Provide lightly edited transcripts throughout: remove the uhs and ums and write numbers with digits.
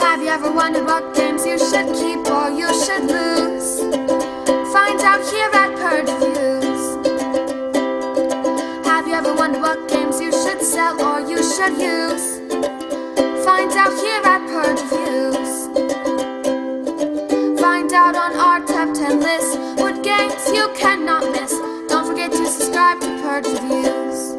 Have you ever wondered what games you should keep or you should lose? Find out here at Purge Reviews. Have you ever wondered what games you should sell or you should use? Find out here at Purge Reviews. Find out on our top 10 list what games you cannot miss. Don't forget to subscribe to Purge Reviews.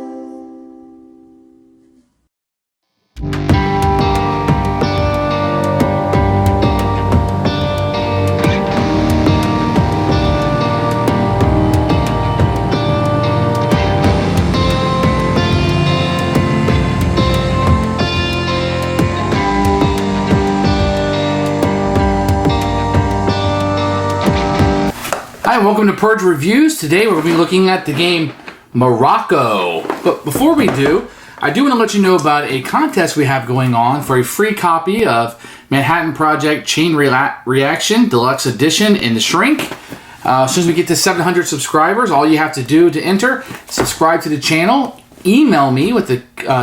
Hi, welcome to Purge Reviews. Today we're going to be looking at the game Morocco. But before we do, I do want to let you know about a contest we have going on for a free copy of Manhattan Project Chain Reaction Deluxe Edition in the Shrink. As soon as we get to 700 subscribers, all you have to do to enter, subscribe to the channel, email me with the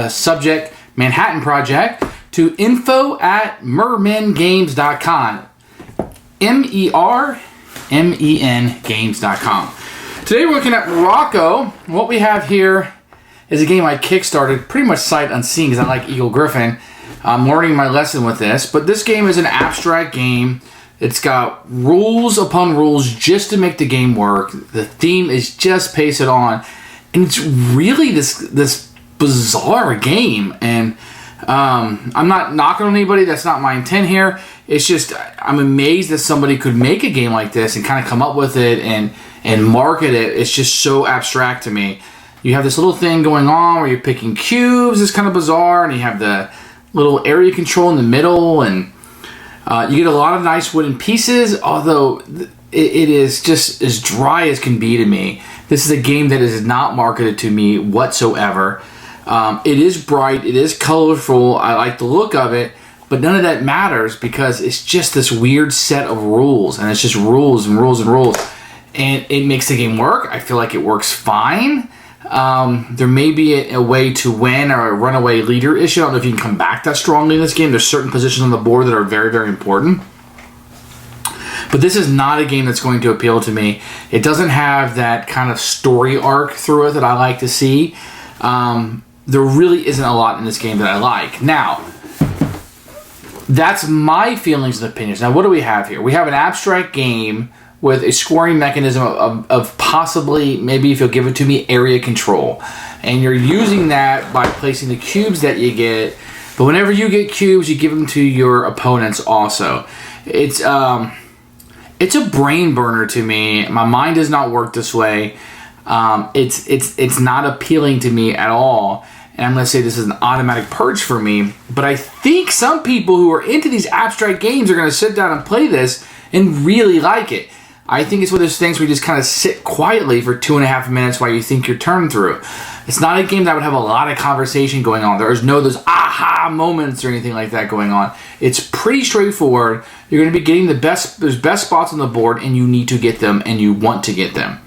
subject Manhattan Project to info@mermengames.com. MENGames.com. Today we're looking at Morocco. What we have here is a game I kickstarted pretty much sight unseen because I like Eagle Griffin. I'm learning my lesson with this, but this game is an abstract game. It's got rules upon rules just to make the game work. The theme is just pace it on, and it's really this bizarre game. And I'm not knocking on anybody. That's not my intent here. It's just I'm amazed that somebody could make a game like this and kind of come up with it and market it. It's just so abstract to me. You have this little thing going on where you're picking cubes. It's kind of bizarre, and you have the little area control in the middle, and you get a lot of nice wooden pieces, although it is just as dry as can be to me. This is a game that is not marketed to me whatsoever. It is bright, it is colorful, I like the look of it, but none of that matters because it's just this weird set of rules, and it's just rules and rules and rules, and it makes the game work. I feel like it works fine. There may be a way to win or a runaway leader issue. I don't know if you can come back that strongly in this game. There's certain positions on the board that are very, very important. But this is not a game that's going to appeal to me. It doesn't have that kind of story arc through it that I like to see. There really isn't a lot in this game that I like. Now, that's my feelings and opinions. Now, what do we have here? We have an abstract game with a scoring mechanism of possibly, maybe if you'll give it to me, area control. And you're using that by placing the cubes that you get. But whenever you get cubes, you give them to your opponents also. It's a brain burner to me. My mind does not work this way. It's not appealing to me at all. And I'm going to say this is an automatic purge for me. But I think some people who are into these abstract games are going to sit down and play this and really like it. I think it's one of those things where you just kind of sit quietly for 2.5 minutes while you think your turn through. It's not a game that would have a lot of conversation going on. There's no those aha moments or anything like that going on. It's pretty straightforward. You're going to be getting there's best spots on the board, and you need to get them, and you want to get them.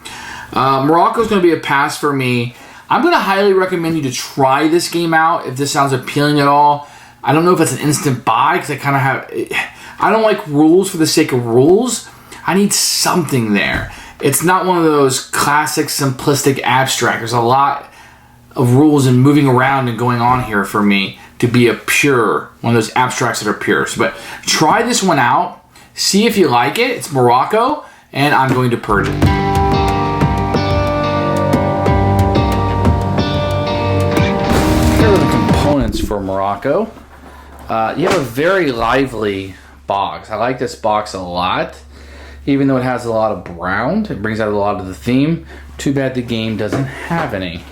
Morocco is going to be a pass for me. I'm going to highly recommend you to try this game out if this sounds appealing at all. I don't know if it's an instant buy because I don't like rules for the sake of rules. I need something there. It's not one of those classic simplistic abstract. There's a lot of rules and moving around and going on here for me to be one of those abstracts that are pure. But try this one out. See if you like it. It's Morocco, and I'm going to purge it. For Morocco, you have a very lively box. I like this box a lot, even though it has a lot of brown. It brings out a lot of the theme. Too bad the game doesn't have any.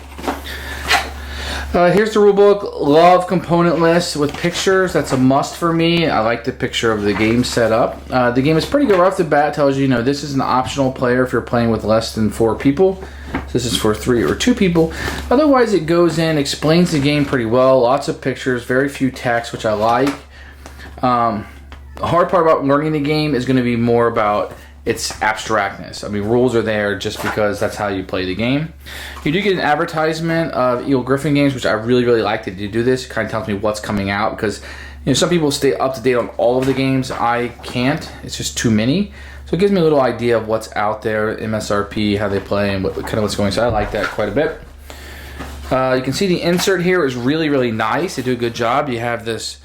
Here's the rulebook. Love component list with pictures. That's a must for me. I like the picture of the game set up. The game is pretty good right off the bat. It tells you, this is an optional player if you're playing with less than 4 people. This is for 3 or 2 people. Otherwise, it goes in, explains the game pretty well. Lots of pictures, very few text, which I like. The hard part about learning the game is going to be more about its abstractness. I mean, rules are there just because that's how you play the game. You do get an advertisement of Eagle Griffin games, which I really, really like that you do this. It kind of tells me what's coming out because You know, some people stay up to date on all of the games. I can't. It's just too many. So it gives me a little idea of what's out there, MSRP, how they play, and what kind of what's going. So I like that quite a bit. You can see the insert here is really, really nice. They do a good job. You have this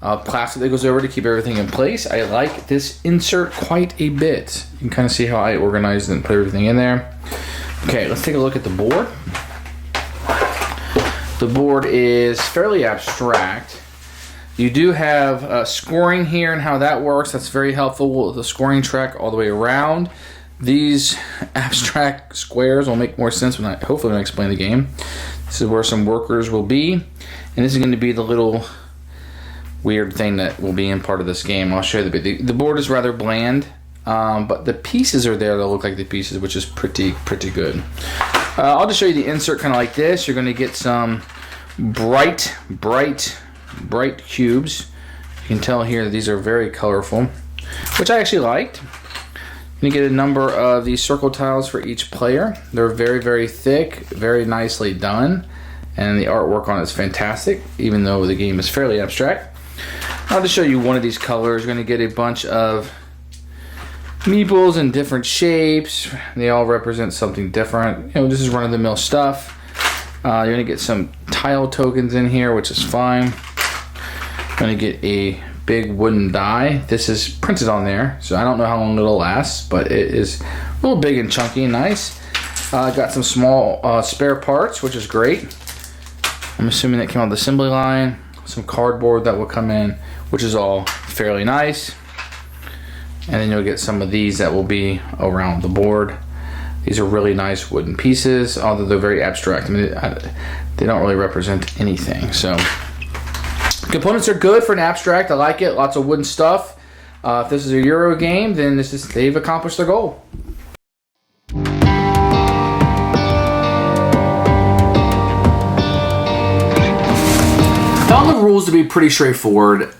plastic that goes over to keep everything in place. I like this insert quite a bit. You can kind of see how I organized and put everything in there. Okay, let's take a look at the board. The board is fairly abstract. You do have scoring here and how that works. That's very helpful. The scoring track all the way around. These abstract squares will make more sense hopefully when I explain the game. This is where some workers will be. And this is going to be the little weird thing that will be in part of this game. I'll show you the board is rather bland, but the pieces are there that look like the pieces, which is pretty good. I'll just show you the insert kind of like this. You're going to get some bright cubes. You can tell here that these are very colorful, which I actually liked. You get a number of these circle tiles for each player. They're very thick, very nicely done, and the artwork on it is fantastic, even though the game is fairly abstract. I'll just show you one of these colors. You're going to get a bunch of meeples in different shapes. They all represent something different. You know, this is run-of-the-mill stuff. You're going to get some tile tokens in here, which is fine. Going to get a big wooden die. This is printed on there, so I don't know how long it'll last, but it is a little big and chunky and nice. Got some small spare parts, which is great. I'm assuming that came on the assembly line. Some cardboard that will come in, which is all fairly nice. And then you'll get some of these that will be around the board. These are really nice wooden pieces, although they're very abstract. I mean, they don't really represent anything. So components are good for an abstract. I like it. Lots of wooden stuff. If this is a Euro game, then they've accomplished their goal. Found the rules to be pretty straightforward.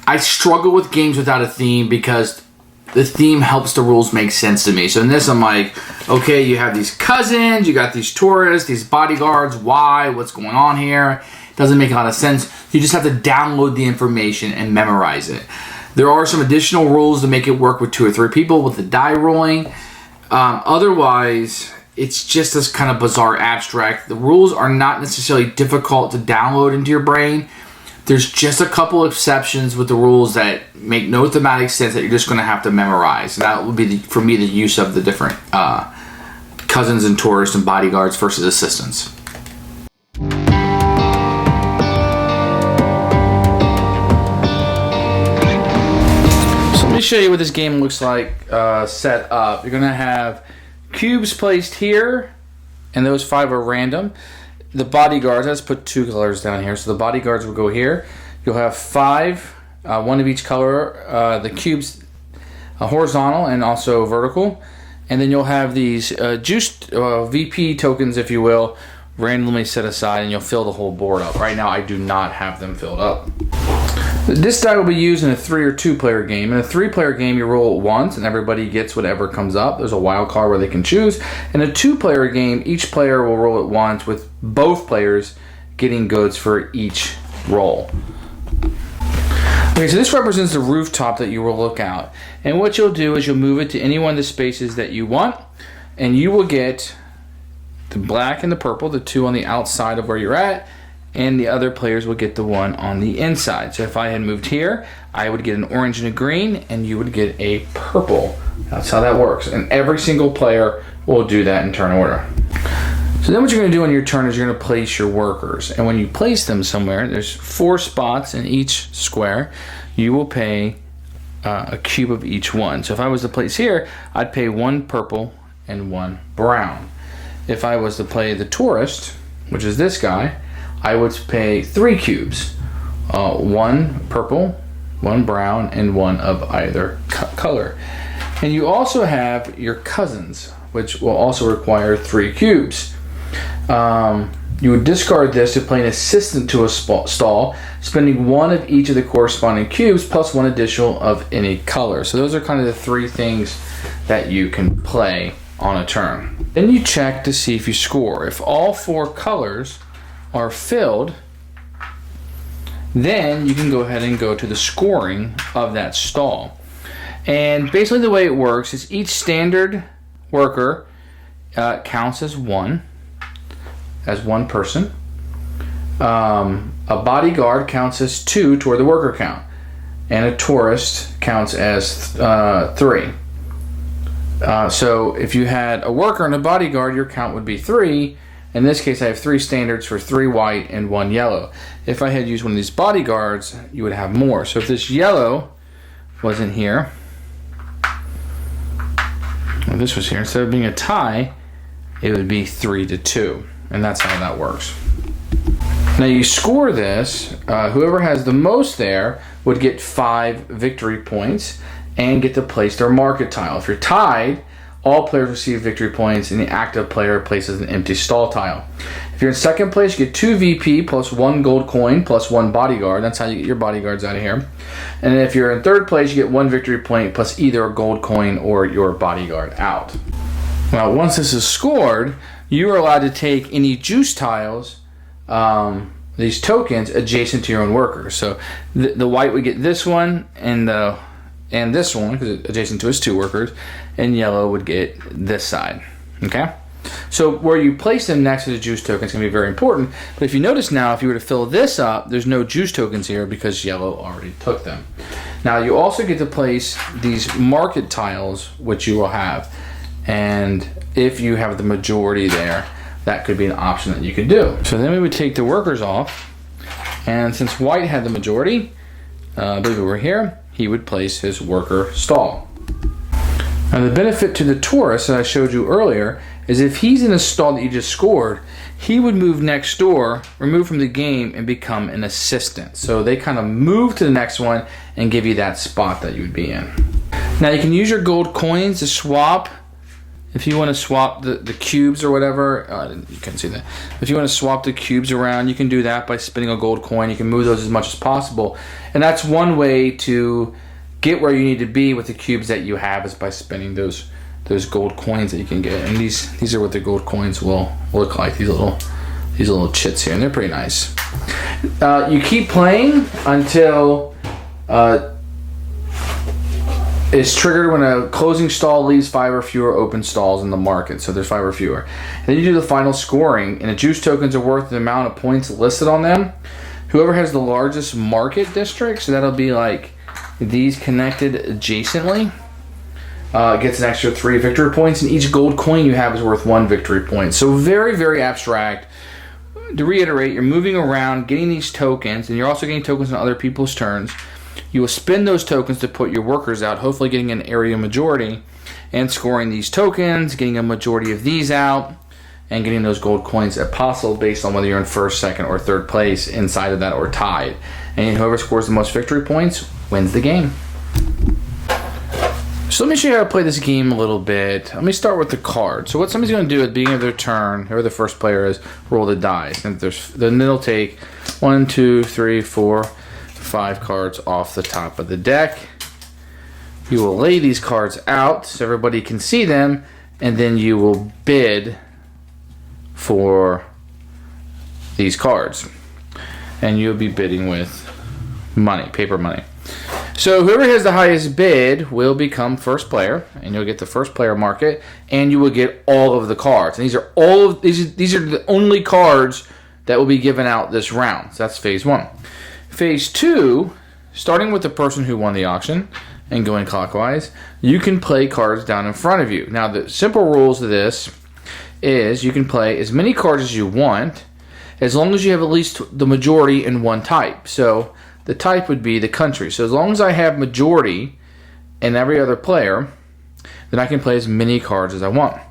I struggle with games without a theme because the theme helps the rules make sense to me. So in this, I'm like, okay, you have these cousins, you got these tourists, these bodyguards. Why? What's going on here? Doesn't make a lot of sense. You just have to download the information and memorize it. There are some additional rules to make it work with 2 or 3 people with the die rolling. Otherwise, it's just this kind of bizarre abstract. The rules are not necessarily difficult to download into your brain. There's just a couple exceptions with the rules that make no thematic sense that you're just going to have to memorize. And that would be, for me, the use of the different cousins and tourists and bodyguards versus assistants. So let me show you what this game looks like set up. You're going to have cubes placed here, and those 5 are random. The bodyguards, let's put 2 colors down here. So the bodyguards will go here. You'll have 5, 1 of each color. The cubes horizontal and also vertical. And then you'll have these juiced VP tokens, if you will, randomly set aside, and you'll fill the whole board up. Right now, I do not have them filled up. This die will be used in a 3 or 2 player game. In a 3-player game, you roll it once and everybody gets whatever comes up. There's a wild card where they can choose. In a 2-player game, each player will roll it once with both players getting goods for each roll. Okay, so this represents the rooftop that you will look out. And what you'll do is you'll move it to any one of the spaces that you want, and you will get the black and the purple, the 2 on the outside of where you're at, and the other players will get the 1 on the inside. So if I had moved here, I would get an orange and a green, and you would get a purple. That's how that works. And every single player will do that in turn order. So then what you're going to do on your turn is you're going to place your workers. And when you place them somewhere, there's 4 spots in each square. You will pay a cube of each one. So if I was to place here, I'd pay 1 purple and 1 brown. If I was to play the tourist, which is this guy, I would pay 3 cubes, 1 purple, 1 brown, and 1 of either color. And you also have your cousins, which will also require 3 cubes. You would discard this to play an assistant to a stall, spending 1 of each of the corresponding cubes plus 1 additional of any color. So those are kind of the 3 things that you can play on a turn. Then you check to see if you score. If all 4 colors are filled, Then you can go ahead and go to the scoring of that stall. And basically the way it works is each standard worker counts as one person. A bodyguard counts as 2 toward the worker count. And a tourist counts as 3. So if you had a worker and a bodyguard, your count would be 3. In this case, I have 3 standards for 3 white and 1 yellow. If I had used one of these bodyguards, you would have more. So if this yellow wasn't here, well, this was here, instead of being a tie, it would be 3-2. And that's how that works. Now you score this, whoever has the most there would get 5 victory points and get to place their market tile. If you're tied, all players receive victory points and the active player places an empty stall tile. If you're in second place, you get 2 VP plus 1 gold coin plus 1 bodyguard. That's how you get your bodyguards out of here. And if you're in third place, you get 1 victory point plus either a gold coin or your bodyguard out. Now once this is scored, you are allowed to take any juice tiles, these tokens, adjacent to your own workers. So the white would get this one and this one because it's adjacent to his 2 workers, and yellow would get this side. Okay, so where you place them next to the juice token is going to be very important. But if you notice now, if you were to fill this up, there's no juice tokens here because yellow already took them. Now you also get to place these market tiles, which you will have, and if you have the majority there, that could be an option that you could do. So then we would take the workers off, and since white had the majority, I believe over here, he would place his worker stall. Now the benefit to the tourist that I showed you earlier is if he's in a stall that you just scored, he would move next door, remove from the game, and become an assistant. So they kind of move to the next one and give you that spot that you would be in. Now you can use your gold coins to swap. If you want to swap the cubes or whatever, you can't see that. If you want to swap the cubes around, you can do that by spinning a gold coin. You can move those as much as possible. And that's one way to get where you need to be with the cubes that you have, is by spinning those gold coins that you can get. And these are what the gold coins will look like, these little chits here, and they're pretty nice. You keep playing until it's triggered when a closing stall leaves 5 or fewer open stalls in the market. So there's 5 or fewer. Then you do the final scoring, and the juice tokens are worth the amount of points listed on them. Whoever has the largest market district, so that'll be like these connected adjacently, gets an extra 3 victory points, and each gold coin you have is worth 1 victory point. So very, very abstract. To reiterate, you're moving around, getting these tokens, and you're also getting tokens on other people's turns. You will spend those tokens to put your workers out, hopefully getting an area majority, and scoring these tokens, getting a majority of these out, and getting those gold coins if possible based on whether you're in first, second, or third place inside of that, or tied. And whoever scores the most victory points wins the game. So let me show you how to play this game a little bit. Let me start with the card. So what somebody's going to do at the beginning of their turn, whoever the first player is, roll the dice. And then they'll take 1, 2, 3, 4, 5 cards off the top of the deck. You will lay these cards out so everybody can see them, and then you will bid for these cards. And you'll be bidding with money, paper money. So whoever has the highest bid will become first player, and you'll get the first player market, and you will get all of the cards. And these are the only cards that will be given out this round. So that's phase 1. Phase 2, starting with the person who won the auction and going clockwise, you can play cards down in front of you. Now the simple rules of this is you can play as many cards as you want, as long as you have at least the majority in one type. So the type would be the country. So as long as I have majority in every other player, then I can play as many cards as I want.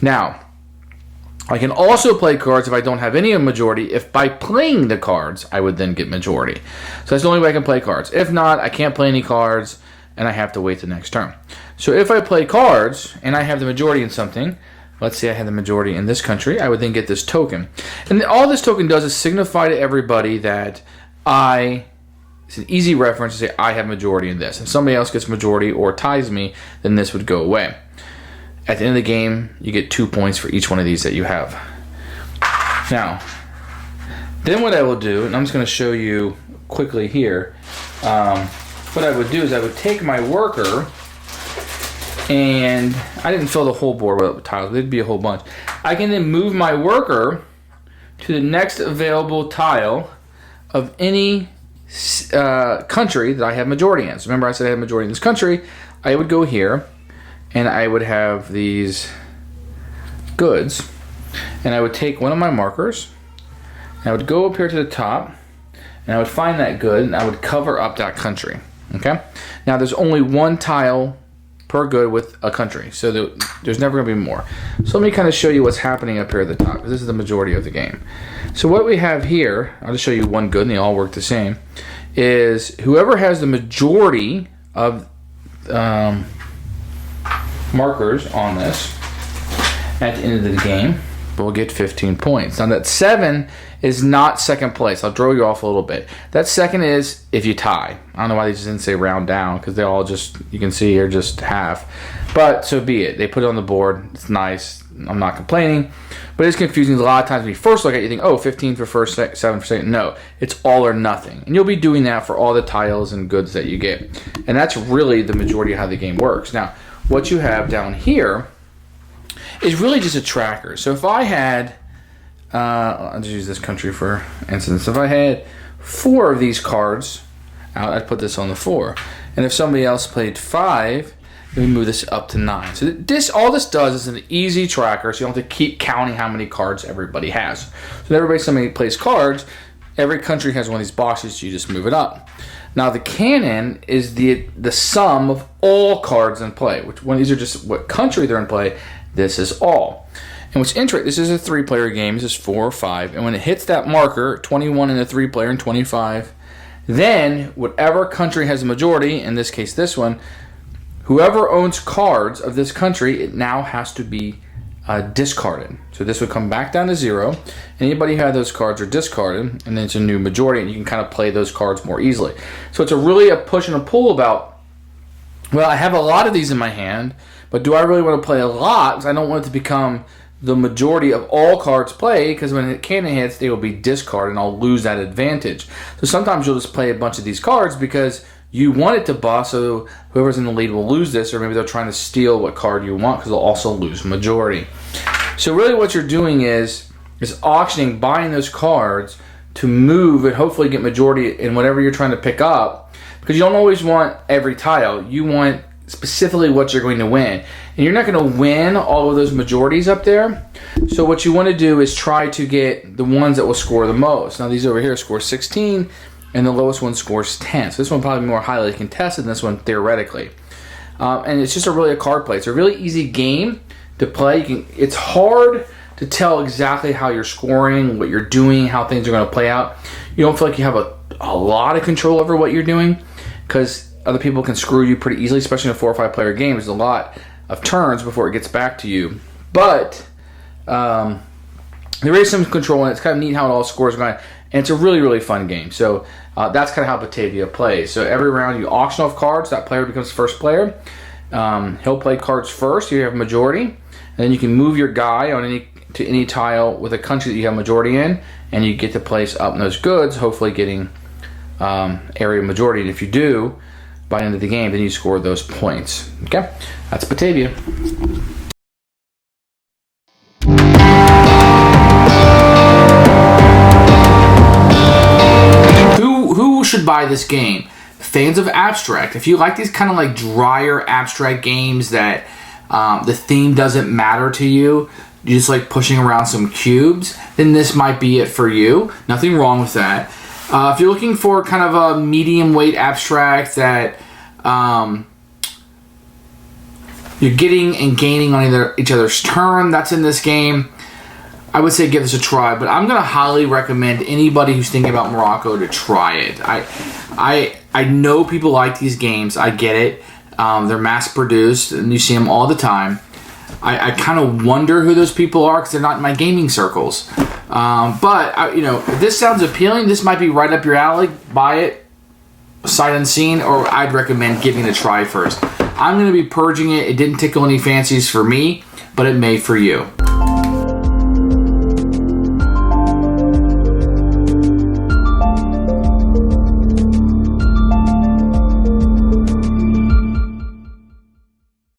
Now, I can also play cards if I don't have any majority, if by playing the cards, I would then get majority. So that's the only way I can play cards. If not, I can't play any cards, and I have to wait the next turn. So if I play cards, and I have the majority in something, let's say I have the majority in this country, I would then get this token. And all this token does is signify to everybody that it's an easy reference to say I have majority in this. If somebody else gets majority or ties me, then this would go away. At the end of the game, you get 2 points for each one of these that you have. Now, then what I will do, and I'm just going to show you quickly here. What I would do is I would take my worker, and I didn't fill the whole board with tiles. There'd be a whole bunch. I can then move my worker to the next available tile of any country that I have majority in. So remember I said I have majority in this country. I would go here, and I would have these goods, and I would take one of my markers, and I would go up here to the top, and I would find that good, and I would cover up that country. Okay? Now there's only one tile per good with a country, so there's never going to be more. So let me kind of show you what's happening up here at the top, because this is the majority of the game. So what we have here, I'll just show you one good, and they all work the same, is whoever has the majority of markers on this at the end of the game will get 15 points. Now that 7 is not second place. I'll throw you off a little bit. That second is if you tie. I don't know why they just didn't say round down, because they all just, you can see here, just half. But so be it. They put it on the board. It's nice. I'm not complaining. But it's confusing. A lot of times when you first look at it, you think, oh, 15 for first, 7 for second. No, it's all or nothing. And you'll be doing that for all the tiles and goods that you get. And that's really the majority of how the game works. Now, what you have down here is really just a tracker. So if I had, I'll just use this country for instance. If I had 4 of these cards out, I'd put this on the 4. And if somebody else played 5, then we move this up to 9. So all this does is an easy tracker, so you don't have to keep counting how many cards everybody has. So somebody plays cards, every country has one of these boxes, so you just move it up. Now the canon is the sum of all cards in play, which when these are just what country they're in play. This is all. And what's interesting, this is a 3-player game. This is 4 or 5. And when it hits that marker, 21 in a 3-player and 25, then whatever country has a majority, in this case this one, whoever owns cards of this country, it now has to be discarded. So this would come back down to 0. Anybody who had those cards are discarded, and then it's a new majority, and you can kind of play those cards more easily. So it's really a push and a pull about, well, I have a lot of these in my hand, but do I really want to play a lot? Because I don't want it to become the majority of all cards played, because when the cannon hits, they will be discarded, and I'll lose that advantage. So sometimes you'll just play a bunch of these cards because you want it to bust, so whoever's in the lead will lose this, or maybe they're trying to steal what card you want, because they'll also lose majority. So really what you're doing is auctioning, buying those cards to move and hopefully get majority in whatever you're trying to pick up, because you don't always want every tile. You want specifically what you're going to win. And you're not going to win all of those majorities up there. So what you want to do is try to get the ones that will score the most. Now these over here score 16, and the lowest one scores 10. So this one probably more highly contested than this one theoretically. And it's just a card play. It's a really easy game to play. It's hard to tell exactly how you're scoring, what you're doing, how things are going to play out. You don't feel like you have a lot of control over what you're doing, because other people can screw you pretty easily, especially in a 4 or 5 player game. There's a lot of turns before it gets back to you. But there is some control, and it's kind of neat how it all scores going. And it's a really, really fun game. So that's kind of how Batavia plays. So every round you auction off cards. That player becomes first player. He'll play cards first. You have majority. And then you can move your guy to any tile with a country that you have majority in, and you get to place up those goods, hopefully getting area majority. And if you do, by the end of the game, then you score those points. Okay? That's Batavia. Who should buy this game? Fans of abstract. If you like these kind of like drier abstract games that the theme doesn't matter to you, you just like pushing around some cubes, then this might be it for you. Nothing wrong with that. If you're looking for kind of a medium weight abstract that you're getting and gaining on each other's turn, that's in this game, I would say give this a try. But I'm going to highly recommend anybody who's thinking about Morocco to try it. I know people like these games. I get it. They're mass produced and you see them all the time. I kind of wonder who those people are because they're not in my gaming circles. But if this sounds appealing, this might be right up your alley. Buy it, sight unseen, or I'd recommend giving it a try first. I'm going to be purging it. It didn't tickle any fancies for me, but it may for you.